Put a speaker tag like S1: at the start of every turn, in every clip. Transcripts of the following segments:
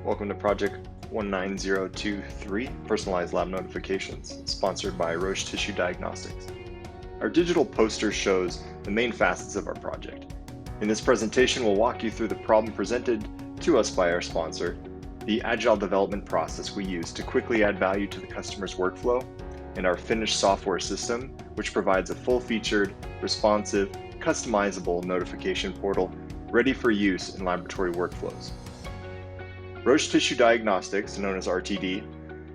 S1: Welcome to Project 19023, Personalized Lab Notifications, sponsored by Roche Tissue Diagnostics. Our digital poster shows the main facets of our project. In this presentation, we'll walk you through the problem presented to us by our sponsor, the Agile Development process we use to quickly add value to the customer's workflow, and our finished software system, which provides a full-featured, responsive, customizable notification portal ready for use in laboratory workflows. Roche Tissue Diagnostics, known as RTD,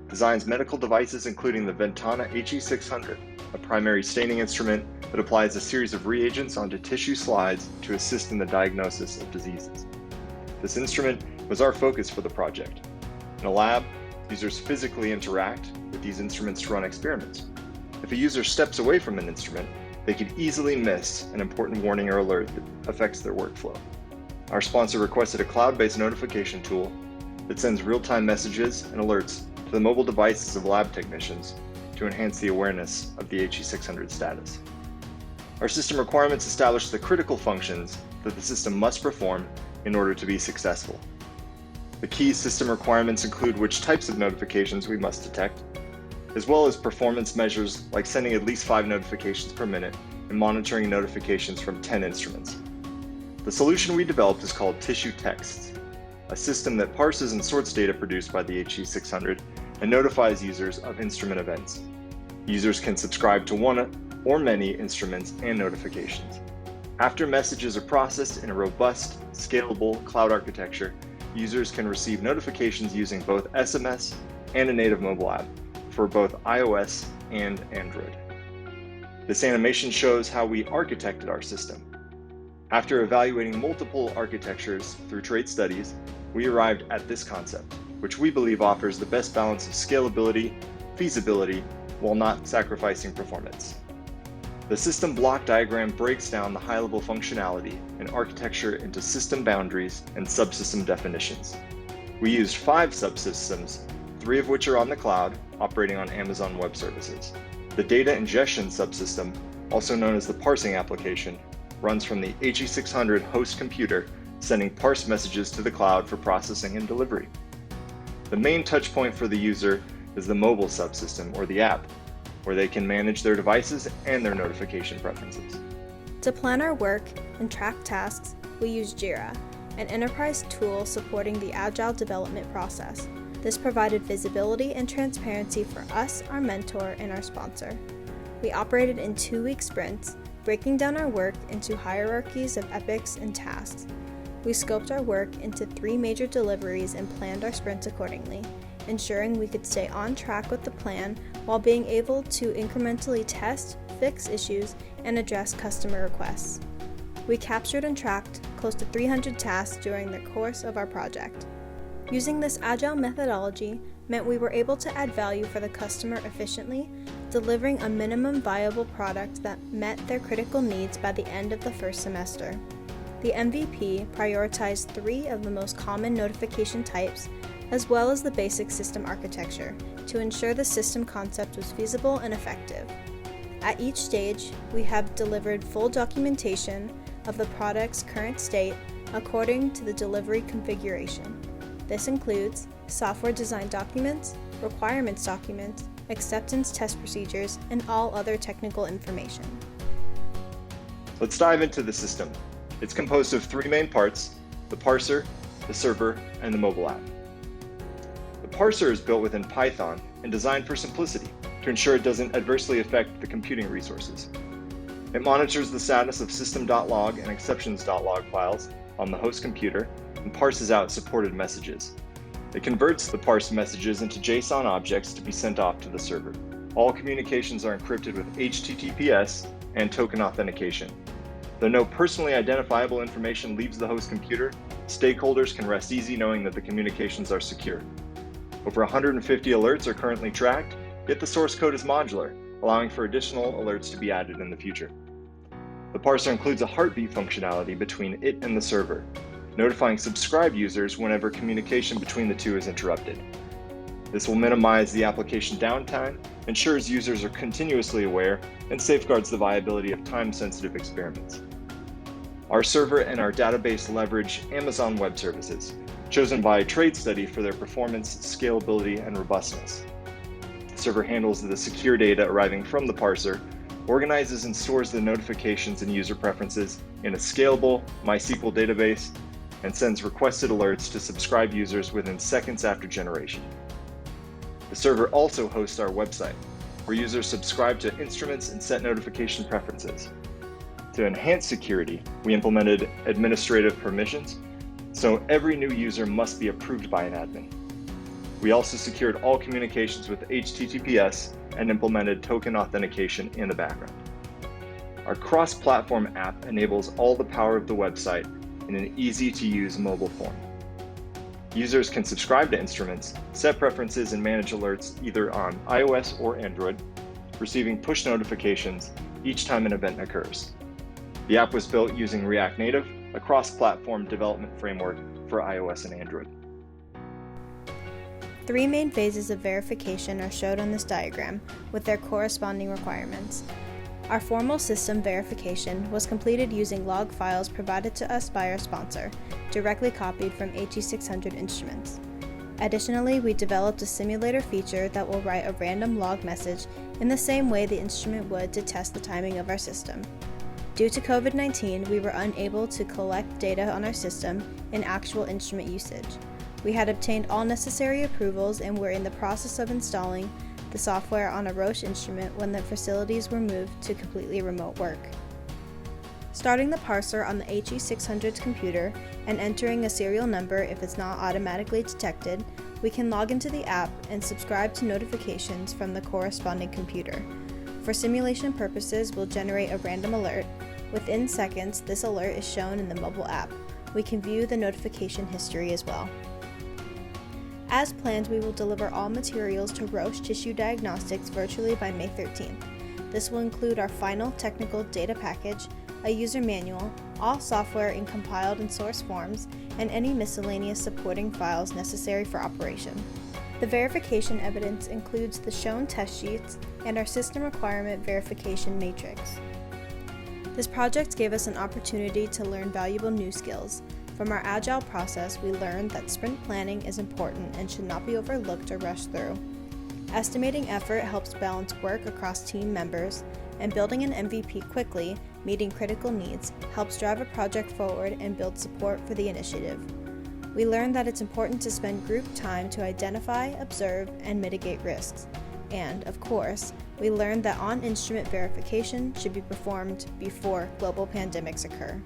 S1: designs medical devices including the Ventana HE600, a primary staining instrument that applies a series of reagents onto tissue slides to assist in the diagnosis of diseases. This instrument was our focus for the project. In a lab, users physically interact with these instruments to run experiments. If a user steps away from an instrument, they could easily miss an important warning or alert that affects their workflow. Our sponsor requested a cloud-based notification tool that sends real-time messages and alerts to the mobile devices of lab technicians to enhance the awareness of the HE600 status. Our system requirements establish the critical functions that the system must perform in order to be successful. The key system requirements include which types of notifications we must detect, as well as performance measures like sending at least 5 notifications per minute and monitoring notifications from 10 instruments. The solution we developed is called Tissue Texts, a system that parses and sorts data produced by the HE600 and notifies users of instrument events. Users can subscribe to one or many instruments and notifications. After messages are processed in a robust, scalable cloud architecture, users can receive notifications using both SMS and a native mobile app for both iOS and Android. This animation shows how we architected our system. After evaluating multiple architectures through trade studies, we arrived at this concept, which we believe offers the best balance of scalability, feasibility, while not sacrificing performance. The system block diagram breaks down the high-level functionality and architecture into system boundaries and subsystem definitions. We used 5 subsystems, 3 of which are on the cloud, operating on Amazon Web Services. The data ingestion subsystem, also known as the parsing application, runs from the HE600 host computer, sending parse messages to the cloud for processing and delivery. The main touch point for the user is the mobile subsystem, or the app, where they can manage their devices and their notification preferences.
S2: To plan our work and track tasks, we use Jira, an enterprise tool supporting the Agile development process. This provided visibility and transparency for us, our mentor, and our sponsor. We operated in 2-week sprints, breaking down our work into hierarchies of epics and tasks. We scoped our work into 3 major deliveries and planned our sprints accordingly, ensuring we could stay on track with the plan while being able to incrementally test, fix issues, and address customer requests. We captured and tracked close to 300 tasks during the course of our project. Using this agile methodology meant we were able to add value for the customer efficiently, delivering a minimum viable product that met their critical needs by the end of the first semester. The MVP prioritized 3 of the most common notification types, as well as the basic system architecture, to ensure the system concept was feasible and effective. At each stage, we have delivered full documentation of the product's current state according to the delivery configuration. This includes software design documents, requirements documents, acceptance test procedures, and all other technical information.
S1: Let's dive into the system. It's composed of 3 main parts: the parser, the server, and the mobile app. The parser is built within Python and designed for simplicity to ensure it doesn't adversely affect the computing resources. It monitors the status of system.log and exceptions.log files on the host computer and parses out supported messages. It converts the parsed messages into JSON objects to be sent off to the server. All communications are encrypted with HTTPS and token authentication. Though no personally identifiable information leaves the host computer, stakeholders can rest easy knowing that the communications are secure. Over 150 alerts are currently tracked, yet the source code is modular, allowing for additional alerts to be added in the future. The parser includes a heartbeat functionality between it and the server, notifying subscribed users whenever communication between the 2 is interrupted. This will minimize the application downtime, ensures users are continuously aware, and safeguards the viability of time-sensitive experiments. Our server and our database leverage Amazon Web Services, chosen by Trade Study for their performance, scalability, and robustness. The server handles the secure data arriving from the parser, organizes and stores the notifications and user preferences in a scalable MySQL database, and sends requested alerts to subscribed users within seconds after generation. The server also hosts our website, where users subscribe to instruments and set notification preferences. To enhance security, we implemented administrative permissions, so every new user must be approved by an admin. We also secured all communications with HTTPS and implemented token authentication in the background. Our cross-platform app enables all the power of the website in an easy-to-use mobile form. Users can subscribe to instruments, set preferences, and manage alerts either on iOS or Android, receiving push notifications each time an event occurs. The app was built using React Native, a cross-platform development framework for iOS and Android.
S2: 3 main phases of verification are shown on this diagram with their corresponding requirements. Our formal system verification was completed using log files provided to us by our sponsor, directly copied from HE600 instruments. Additionally, we developed a simulator feature that will write a random log message in the same way the instrument would to test the timing of our system. Due to COVID-19, we were unable to collect data on our system in actual instrument usage. We had obtained all necessary approvals and were in the process of installing the software on a Roche instrument when the facilities were moved to completely remote work. Starting the parser on the HE600's computer and entering a serial number if it's not automatically detected, we can log into the app and subscribe to notifications from the corresponding computer. For simulation purposes, we'll generate a random alert. Within seconds, this alert is shown in the mobile app. We can view the notification history as well. As planned, we will deliver all materials to Roche Tissue Diagnostics virtually by May 13th. This will include our final technical data package, a user manual, all software in compiled and source forms, and any miscellaneous supporting files necessary for operation. The verification evidence includes the shown test sheets and our system requirement verification matrix. This project gave us an opportunity to learn valuable new skills. From our Agile process, we learned that sprint planning is important and should not be overlooked or rushed through. Estimating effort helps balance work across team members, and building an MVP quickly, meeting critical needs, helps drive a project forward and build support for the initiative. We learned that it's important to spend group time to identify, observe, and mitigate risks. And, of course, we learned that on-instrument verification should be performed before global pandemics occur.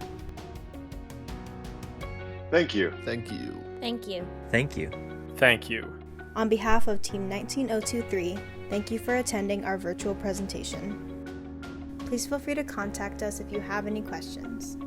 S1: Thank you.
S3: Thank you.
S4: Thank you.
S5: Thank you.
S6: Thank you.
S2: On behalf of Team 19023, thank you for attending our virtual presentation. Please feel free to contact us if you have any questions.